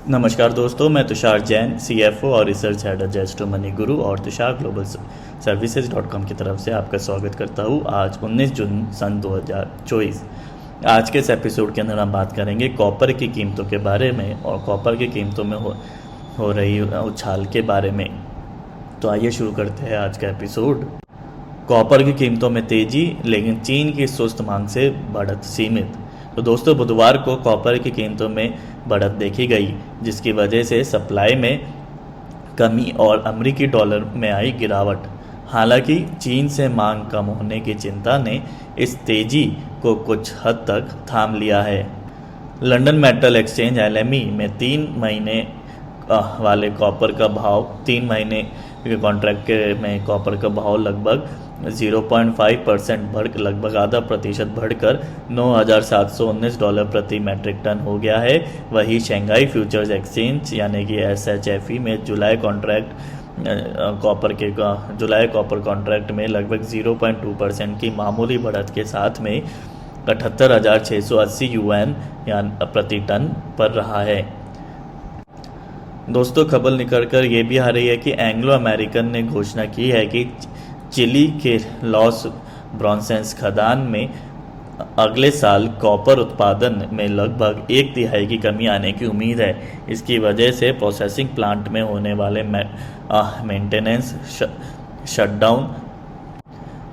नमस्कार दोस्तों, मैं तुषार जैन, सीएफओ और रिसर्च हेड जेस्टो मनी गुरु और तुषार ग्लोबल सर्विसेज.com की तरफ से आपका स्वागत करता हूँ। आज 19 जून सन 2024। आज के इस एपिसोड के अंदर हम बात करेंगे कॉपर की कीमतों के बारे में और कॉपर की कीमतों में हो रही उछाल के बारे में। तो आइए शुरू करते हैं आज का एपिसोड। कॉपर की कीमतों में तेजी, लेकिन चीन की सुस्त मांग से बढ़त सीमित। तो दोस्तों, बुधवार को कॉपर की कीमतों में बढ़त देखी गई, जिसकी वजह से सप्लाई में कमी और अमेरिकी डॉलर में आई गिरावट। हालांकि चीन से मांग कम होने की चिंता ने इस तेजी को कुछ हद तक थाम लिया है। लंदन मेटल एक्सचेंज LME में 3 महीने वाले कॉपर का भाव 3 महीने के कॉन्ट्रैक्ट में कॉपर का भाव लगभग 0.5% बढ़ लगभग आधा प्रतिशत बढ़कर $9,719 प्रति मैट्रिक टन हो गया है। वही शंघाई फ्यूचर्स एक्सचेंज यानी कि SHFE में जुलाई कॉपर कॉन्ट्रैक्ट में लगभग 0.2% की मामूली बढ़त के साथ में 78,680 युआन प्रति टन पर रहा है। दोस्तों, खबर निकलकर ये भी आ रही है कि एंग्लो अमेरिकन ने घोषणा की है कि चिली के लॉस ब्रॉन्सेस खदान में अगले साल कॉपर उत्पादन में लगभग 1/3 की कमी आने की उम्मीद है। इसकी वजह से प्रोसेसिंग प्लांट में होने वाले मेंटेनेंस शटडाउन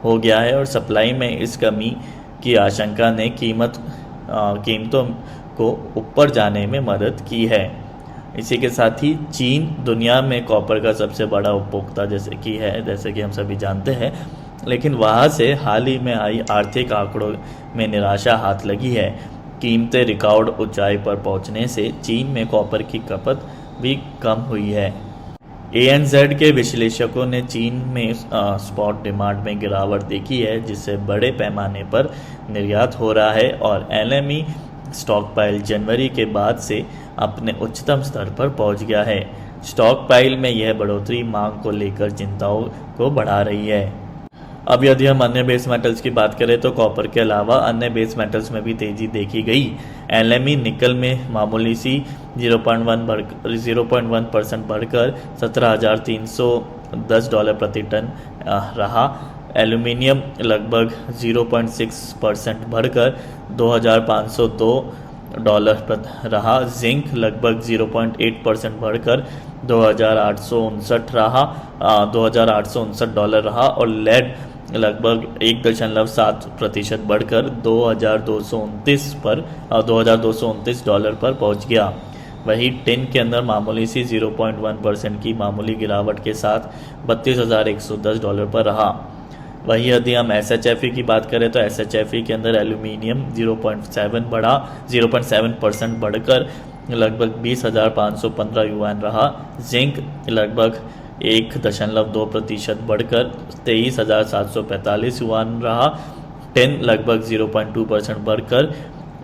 हो गया है और सप्लाई में इस कमी की आशंका ने कीमतों को ऊपर जाने में मदद की है। इसी के साथ ही चीन दुनिया में कॉपर का सबसे बड़ा उपभोक्ता जैसे कि हम सभी जानते हैं, लेकिन वहाँ से हाल ही में आई आर्थिक आंकड़ों में निराशा हाथ लगी है। कीमतें रिकॉर्ड ऊंचाई पर पहुंचने से चीन में कॉपर की खपत भी कम हुई है। ANZ के विश्लेषकों ने चीन में स्पॉट डिमांड में गिरावट देखी है, जिससे बड़े पैमाने पर निर्यात हो रहा है और LME स्टॉक पाइल जनवरी के बाद से अपने उच्चतम स्तर पर पहुंच गया है। स्टॉक पाइल में यह बढ़ोतरी मांग को लेकर चिंताओं को बढ़ा रही है। अब यदि हम अन्य बेस मेटल्स की बात करें तो कॉपर के अलावा अन्य बेस मेटल्स में भी तेजी देखी गई। LME निकल में मामूली सी 0.1% बढ़कर $17,310 प्रति टन रहा। एल्यूमिनियम लगभग 0.6% बढ़कर $2,502 रहा। जिंक लगभग 0.8% बढ़कर $2,859 रहा और लेड लगभग 1.7% बढ़कर $2,229 पर पहुंच गया। वही टिन के अंदर मामूली सी 0.1% की मामूली गिरावट के साथ $32,110 पर रहा। वही यदि हम SHFE की बात करें तो SHFE के अंदर एल्यूमिनियम 0.7% बढ़कर लगभग 20,515 युआन रहा। जिंक लगभग 1.2% बढ़कर 23,745 युआन रहा। टिन लगभग 0.2% बढ़कर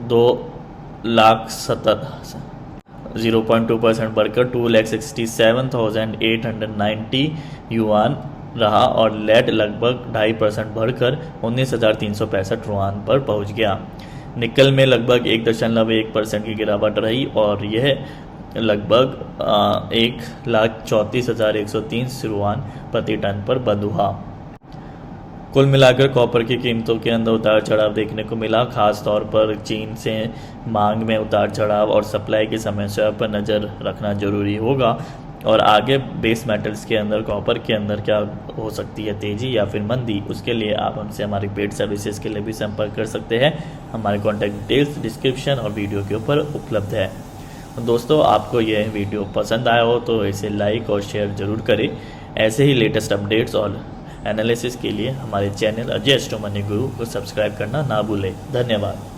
2,67,890 युआन रहा और लेड लगभग 2.5% बढ़कर 19,365 युआन पर पहुंच गया। निकल में लगभग 1.1% की गिरावट रही और यह लगभग 1,34,130 युआन प्रति टन पर बंद हुआ। कुल मिलाकर कॉपर की कीमतों के अंदर उतार चढ़ाव देखने को मिला। खास तौर पर चीन से मांग में उतार चढ़ाव और सप्लाई की समस्या पर नज़र रखना जरूरी होगा। और आगे बेस मेटल्स के अंदर कॉपर के अंदर क्या हो सकती है, तेजी या फिर मंदी, उसके लिए आप हमसे हमारी पेड सर्विसेज के लिए भी संपर्क कर सकते हैं। हमारे कॉन्टैक्ट डिटेल्स डिस्क्रिप्शन और वीडियो के ऊपर उपलब्ध है। दोस्तों, आपको यह वीडियो पसंद आया हो तो इसे लाइक और शेयर ज़रूर करें। ऐसे ही लेटेस्ट अपडेट्स और एनालिसिस के लिए हमारे चैनल जेस्टो मनी गुरु को सब्सक्राइब करना ना भूलें। धन्यवाद।